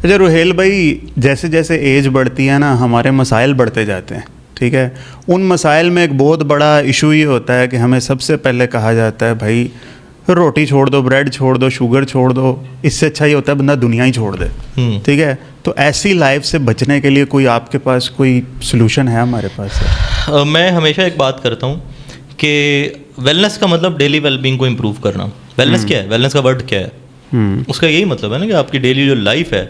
اچھا روہیل بھائی، جیسے جیسے ایج بڑھتی ہے نا ہمارے مسائل بڑھتے جاتے ہیں، ٹھیک ہے. ان مسائل میں ایک بہت بڑا ایشو یہ ہوتا ہے کہ ہمیں سب سے پہلے کہا جاتا ہے بھائی روٹی چھوڑ دو، بریڈ چھوڑ دو، شوگر چھوڑ دو، اس سے اچھا یہ ہوتا ہے بندہ دنیا ہی چھوڑ دے. ٹھیک ہے، تو ایسی لائف سے بچنے کے لیے کوئی آپ کے پاس کوئی سلوشن ہے؟ ہمارے پاس ہے. میں ہمیشہ ایک بات کرتا ہوں کہ ویلنس کا مطلب ڈیلی ویل بینگ کو امپروو کرنا. ویلنس کیا ہے؟ ویلنس کا ورڈ کیا ہے؟ اس کا یہی مطلب ہے نا کہ آپ کی ڈیلی جو لائف ہے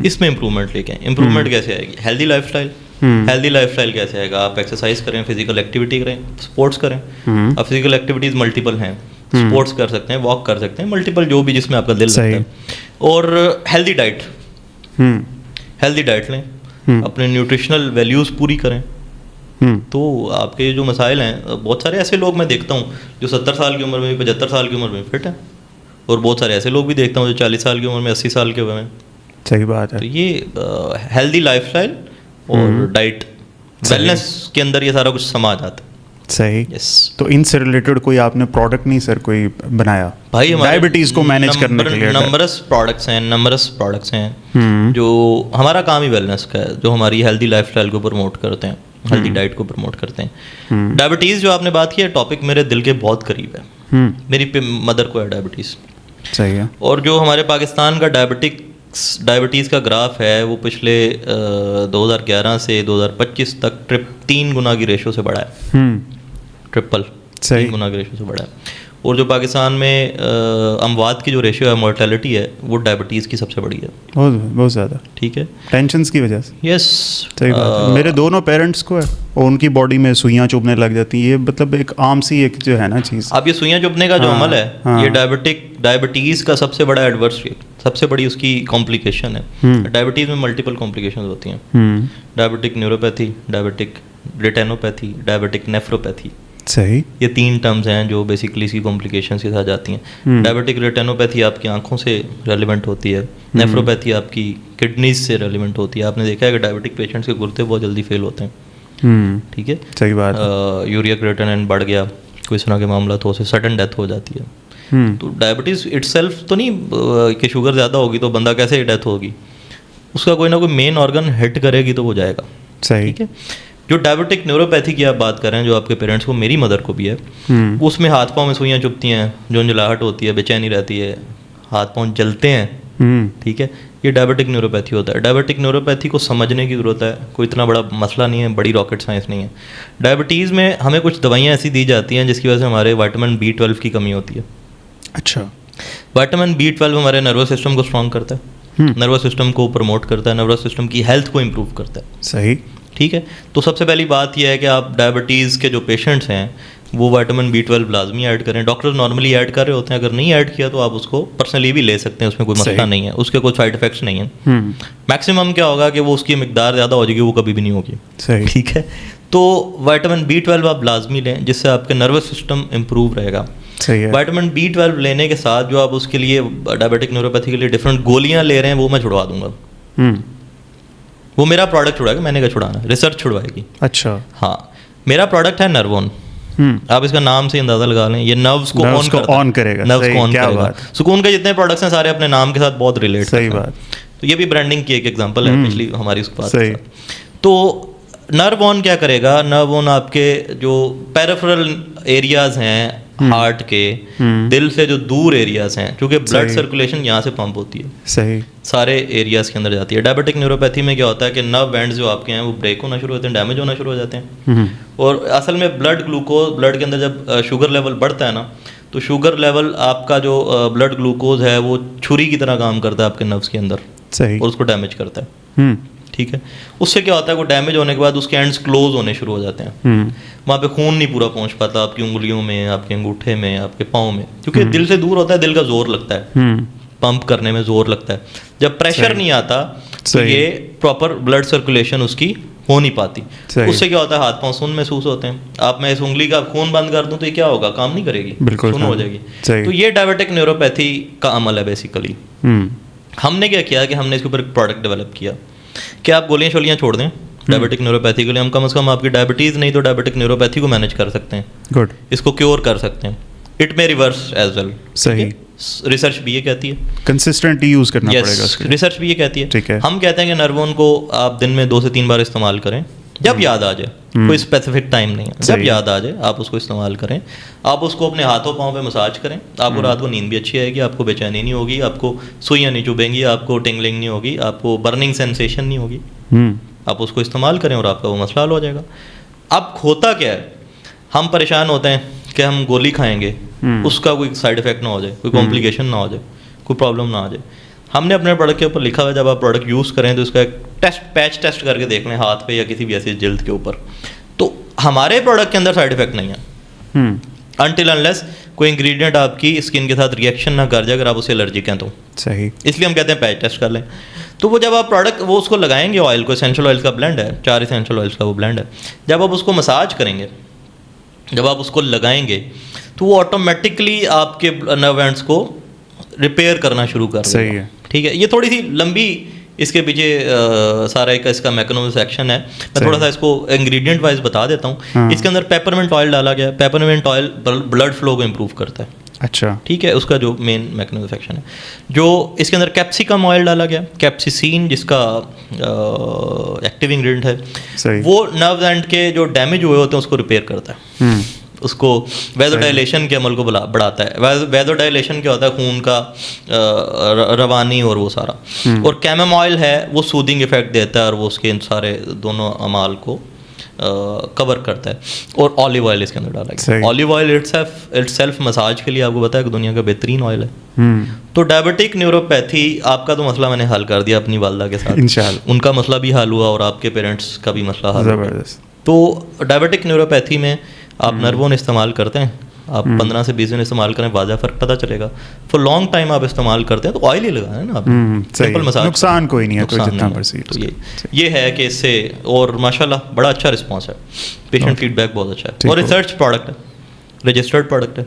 اس میں امپروومنٹ لے کے آئیں. امپروومنٹ کیسے آئے گی؟ Healthy life style. Healthy life style کیسے آئے گا؟ آپ ایکسرسائز کریں، فزیکل ایکٹیویٹی کریں، اسپورٹس کریں. اب فزیکل ایکٹیویٹیز ملٹیپل ہیں، اسپورٹس کر سکتے ہیں، واک کر سکتے ہیں، ملٹیپل جو بھی جس میں آپ کا دل لگتا ہے. اور ہیلدی ڈائٹ، ہیلدی ڈائٹ لیں، اپنے نیوٹریشنل ویلیوز پوری کریں. تو آپ کے جو مسائل ہیں، بہت سارے ایسے لوگ میں دیکھتا ہوں جو 70 سال کی عمر میں 75 سال کی عمر میں فٹ ہیں، اور بہت سارے ایسے لوگ بھی دیکھتا ہوں جو 40 سال کی عمر میں 80 سال کے ہوئے ہیں. صحیح بات ہے. تو یہ ہیلدی لائف اسٹائل اور ڈائٹ، ویلنس کے اندر یہ سارا کچھ سما جاتا ہے. صحیح. یس. تو ان سے ریلیٹڈ کوئی آپ نے پروڈکٹ نہیں سر کوئی بنایا بھائی؟ ڈائبٹیز کو مینیج کرنے کے لیے نمبرس پروڈکٹس ہیں جو ہمارا کام ہی ویلنس کا ہے، جو ہماری ہیلدی لائف اسٹائل کو پروموٹ کرتے ہیں، ہیلدی ڈائٹ کو پروموٹ کرتے ہیں. ڈائبٹیز جو آپ نے بات کی ہے، ٹاپک میرے دل کے بہت قریب ہے. میری مدر کو ہے ڈائبٹیز. صحیح ہے. اور جو ہمارے پاکستان کا ڈائبٹیز کا گراف ہے وہ پچھلے 2011 سے 2025 تک 3 گنا کی ریشو سے بڑھا ہے. ٹرپل 3 گنا کی ریشو سے بڑھا ہے. اور جو پاکستان میں اموات کی جو ریشو ہے، مورٹیلٹی ہے، وہ ڈائبٹیز کی سب سے بڑی ہے. بہت زیادہ. ٹھیک ہے، ٹینشنس کی وجہ سے. یس. صحیح بات ہے. میرے دونوں پیرنٹس کو ہے اور ان کی باڈی میں سوئیاں چبھنے لگ جاتی ہیں. یہ مطلب ایک عام سی ایک جو ہے نا چیز. اب یہ سوئیاں چبھنے کا جو عمل ہے، یہ ڈائبٹیز کا سب سے بڑا ایڈورس، سب سے بڑی اس کی کمپلیکیشن ہے. ڈائبٹیز میں ملٹیپل کمپلیکیشنز ہوتی ہیں. Diabetic neuropathy, diabetic retinopathy, diabetic nephropathy. صحیح. یہ 3 ٹرمز ہیں جو بیسیکلی اس کی کمپلیکیشنز کے ساتھ جاتی ہیں. ڈائبٹک ریٹینوپیتھی آپ کی آنکھوں سے ریلیونٹ ہوتی ہے. نیفروپیتھی آپ کی کڈنیز سے ریلیونٹ ہوتی ہے. آپ نے دیکھا ہے کہ ڈائبٹک پیشنٹس کے گردے بہت جلدی فیل ہوتے ہیں. ٹھیک ہے. صحیح بات. یوریا کریٹینن بڑھ گیا، کوئی اس طرح کے معاملات ہو سے سڈن ڈیتھ ہو جاتی ہے. تو ڈائبٹیز اٹ سیلف تو نہیں کہ شوگر زیادہ ہوگی تو بندہ کیسے ڈیتھ ہوگی، اس کا کوئی نہ کوئی مین آرگن ہٹ کرے گی تو وہ جائے گا. صحیح. ٹھیک ہے. جو ڈائبٹک نیوروپیتھی کی آپ بات کر رہے ہیں، جو آپ کے پیرنٹس کو، میری مدر کو بھی ہے، اس میں ہاتھ پاؤں میں سوئیاں چبھتی ہیں، جھنجھلاہٹ ہوتی ہے، بے چینی رہتی ہے، ہاتھ پاؤں جلتے ہیں. ٹھیک ہے. یہ ڈائبٹک نیوروپیتھی ہوتا ہے. ڈائبٹک نیوروپیتھی کو سمجھنے کی ضرورت ہے. کوئی اتنا بڑا مسئلہ نہیں ہے، بڑی راکٹ سائنس نہیں ہے. ڈائبٹیز میں ہمیں کچھ دوائیاں ایسی دی جاتی ہیں جس کی وجہ سے ہمارے وائٹامن B12 کی کمی ہوتی ہے. اچھا. وائٹامن B12 ہمارے نروس سسٹم کو اسٹرانگ کرتا ہے، نروس سسٹم کو پروموٹ کرتا ہے، نروس سسٹم کی ہیلتھ کو امپروو کرتا ہے. صحیح. ٹھیک ہے. تو سب سے پہلی بات یہ ہے کہ آپ ڈائبٹیز کے جو پیشنٹس ہیں وہ وائٹامن B12 لازمی ایڈ کریں. ڈاکٹر نارملی ایڈ کر رہے ہوتے ہیں، اگر نہیں ایڈ کیا تو آپ اس کو پرسنلی بھی لے سکتے ہیں، اس میں کوئی مسئلہ نہیں ہے، اس کے کوئی سائڈ افیکٹس نہیں ہیں. میکسیمم کیا ہوگا کہ وہ اس کی مقدار زیادہ ہو جائے گی، وہ کبھی بھی نہیں ہوگی. ٹھیک ہے. تو وائٹامن B12 آپ لازمی لیں، جس سے آپ کے نروس سسٹم امپروو رہے گا. وائٹامن B12 لینے کے ساتھ جو آپ اس کے لیے ڈائبٹک نیوروپیتھی کے لیے ڈفرینٹ گولیاں لے رہے ہیں وہ میں چھڑوا دوں گا. وہ میرا پروڈکٹ چھڑائے گا، میں نے کیا چھڑانا ہے، ریسرچ چھڑوائے گی. اچھا. ہاں. میرا پروڈکٹ ہے نروون. آپ اس کا نام سے اندازہ لگا لیں، یہ نروز کو آن کرے گا. نروز کو آن کرے گا. سکون کے جتنے پروڈکٹس ہیں سارے اپنے نام کے ساتھ بہت ریلیٹ. صحیح بات. تو یہ بھی برانڈنگ کی ایک ایگزامپل ہے پچھلی ہماری اس بات سے. تو نروون کیا کرے گا؟ نروون آپ کے جو پیریفرل ایریاز ہیں ہارٹ کے، دل سے جو دور ایریاز ہیں، کیونکہ بلڈ سرکولیشن یہاں سے پمپ ہوتی ہے. صحیح. سارے ایریاز کے اندر جاتی ہے. ڈائبٹک نیوروپیتھی میں کیا ہوتا ہے کہ نرو اینڈز جو آپ کے ہیں وہ بریک ہونا شروع ہوتے ہیں، ڈیمیج ہونا شروع ہو جاتے ہیں. اور اصل میں بلڈ کے اندر جب شوگر لیول بڑھتا ہے نا، تو شوگر لیول آپ کا جو بلڈ گلوکوز ہے وہ چھری کی طرح کام کرتا ہے آپ کے نروز کے اندر. صحیح. اور اس کو ڈیمیج کرتا ہے. ٹھیک ہے. اس سے کیا ہوتا ہے کہ ڈیمیج ہونے کے بعد اس کے اینڈس کلوز ہونے شروع ہو جاتے ہیں. وہاں پہ خون نہیں پورا پہنچ پاتا آپ کی انگلیوں میں، آپ کے انگوٹھے میں، آپ کے پاؤں میں، کیونکہ دل سے دور ہوتا ہے، دل کا زور لگتا ہے، پمپ کرنے میں زور لگتا ہے. جب پریشر نہیں آتا تو یہ پراپر بلڈ سرکولیشن اس کی ہو نہیں پاتی. اس سے کیا ہوتا ہے ہاتھ پاؤں سن محسوس ہوتے ہیں. آپ میں اس انگلی کا خون بند کر دوں تو یہ کیا ہوگا؟ کام نہیں کرے گی، سن ہو جائے گی. تو یہ ڈائبٹک نیوروپیتھی کا عمل ہے بیسیکلی. ہم نے کیا کیا کہ ہم نے اس کے اوپر ایک پروڈکٹ ڈیولپ کیا کہ آپ گولیاں شولیاں چھوڑ دیں ڈائبٹک نیوروپیتھی کے لیے. ہم کم از کم آپ کی ڈائبٹیز نہیں تو ڈائبٹک نیوروپیتھی کو مینیج کر سکتے ہیں. گڈ. اس کو کیور کر سکتے ہیں. It may reverse as well. صحیح. ریسرچ بھی یہ کہتی ہے کنسسٹنٹلی یوز کرنا پڑے گا. ریسرچ بھی یہ کہتی ہے. ٹھیک ہے. ہم کہتے ہیں کہ نروون کو آپ دن میں 2 سے 3 بار استعمال کریں, جب یاد آ جائے, کوئی اسپیسیفک ٹائم نہیں ہے, جب یاد آ جائے آپ اس کو استعمال کریں. آپ اس کو اپنے ہاتھوں پاؤں پہ مساج کریں, آپ کو رات کو نیند بھی اچھی آئے گی, آپ کو بے چینی نہیں ہوگی, آپ کو سوئیاں نہیں چبھیں گی, آپ کو ٹنگلنگ نہیں ہوگی, آپ کو برننگ سینسیشن نہیں ہوگی. آپ اس کو استعمال کریں اور آپ کا وہ مسئلہ حل ہو جائے گا. اب ہوتا کیا ہے, ہم پریشان ہوتے ہیں کہ ہم گولی کھائیں گے, اس کا کوئی سائڈ افیکٹ نہ ہو جائے, کوئی کمپلیکیشن نہ ہو جائے, کوئی پرابلم نہ آ جائے. ہم نے اپنے پروڈکٹ کے اوپر لکھا ہوا ہے جب آپ پروڈکٹ یوز کریں تو اس کا ایک پیچ ٹیسٹ کر کے دیکھ لیں ہاتھ پہ یا کسی بھی ایسی جلد کے اوپر. تو ہمارے پروڈکٹ کے اندر سائڈ افیکٹ نہیں ہے انٹل انلیس کوئی انگریڈینٹ آپ کی اسکن کے ساتھ ریئیکشن نہ کر جائے اگر آپ اسے الرجک ہیں تو. صحیح. اس لیے ہم کہتے ہیں پیچ ٹیسٹ کر لیں. تو وہ جب آپ پروڈکٹ وہ اس کو لگائیں گے, آئل کو, اسینشل آئل کا بلینڈ ہے, 4 اسینشل آئلس کا وہ بلینڈ ہے, جب آپ اس کو مساج کریں گے, جب آپ اس کو لگائیں گے تو وہ آٹومیٹکلی آپ کے نرو اینڈس کو ریپیئر کرنا شروع کر دے گا. صحیح ہے. ٹھیک ہے. یہ تھوڑی سی لمبی اس کے پیچھے سارا ایک اس کا میکنزم سیکشن ہے. میں تھوڑا سا اس کو انگریڈینٹ وائز بتا دیتا ہوں. اس کے اندر پیپرمنٹ آئل ڈالا گیا ہے. پیپرمنٹ آئل بلڈ فلو کو امپروو کرتا ہے. اچھا. ٹھیک ہے. اس کا جو مین میکنزم سیکشن ہے. جو اس کے اندر کیپسیکم آئل ڈالا گیا, کیپسیسین جس کا ایکٹیو انگریڈینٹ ہے, وہ نرو اینڈ کے جو ڈیمیج ہوئے ہوتے ہیں اس کو ریپیئر کرتا ہے, اس کو ویزو ڈائلیشن کے عمل کو بڑھاتا ہے. ویزو ڈائلیشن کیا ہوتا ہے, خون کا روانی اور وہ سارا. اور کیمم آئل ہے وہ سودنگ افیکٹ دیتا ہے اور وہ اس کے ان سارے دونوں اعمال کو کور کرتا ہے. اور آلیو آئل اس کے اندر ڈالا گیا. Olive oil it self massage کے لیے آپ کو پتا ہے کہ دنیا کا بہترین آئل ہے. تو ڈائبٹک نیوروپیتھی آپ کا تو مسئلہ میں نے حل کر دیا اپنی والدہ کے ساتھ انشاءاللہ. ان کا مسئلہ بھی حل ہوا اور آپ کے پیرنٹس کا بھی مسئلہ حل ہوا. تو ڈائبٹک نیوروپیتھی میں آپ نروون استعمال کرتے ہیں, آپ 15 سے 20 دن استعمال کریں, واضح فرق پتہ چلے گا. فور لانگ ٹائم آپ استعمال کرتے ہیں تو آئل ہی لگانا ہے نا آپ, سمپل مساج, نقصان کوئی نہیں ہے جتنا مرضی. یہ ہے کہ اس سے, اور ماشاءاللہ بڑا اچھا رسپانس ہے, پیشنٹ فیڈ بیک بہت اچھا ہے, اور ریسرچ پروڈکٹ ہے, رجسٹرڈ پروڈکٹ ہے.